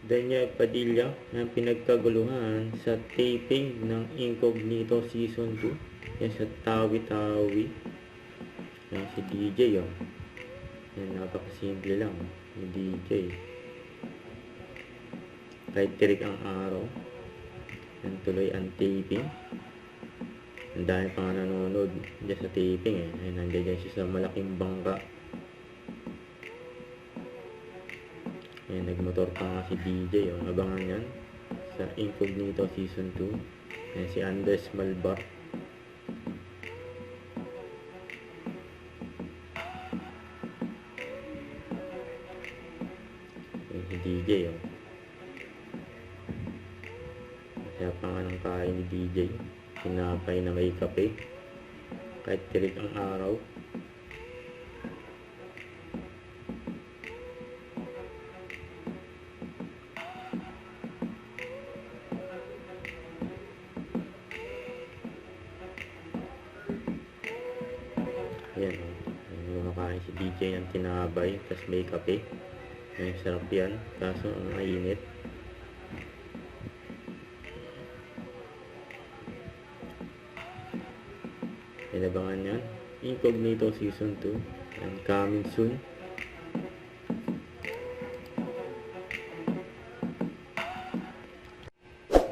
Daniel Padilla ng pinagkaguluhan sa taping ng Incognito Season 2. Yan sa Tawi-Tawi. Yan si DJ oh. Yan, napakasimple lang ni DJ. Kahit tirik ang araw. Yan tuloy ang taping. Ang dami pa nga nanonood dyan sa taping eh. Yan, nandiyan siya sa malaking bangka. Ayan, nagmotor pa nga si DJ. Oh. Abangan yan sa Incognito Season 2. Ayan, si Andres Malbar. Ayan, si DJ. Oh. Kaya pa nga ng kain ni DJ. Sinapay na may kape. Kahit tirik ang araw. Ayan, lumakain si DJ ng tinabay, tapos may kape. Ayan, sarap yan, kaso ang mainit. Inabangan yan, Incognito Season 2, and coming soon.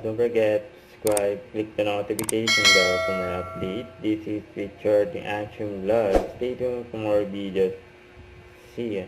Don't forget, subscribe, click the notification bell for more updates. This is Richard, the Action Vlog. Stay tuned for more videos. See ya.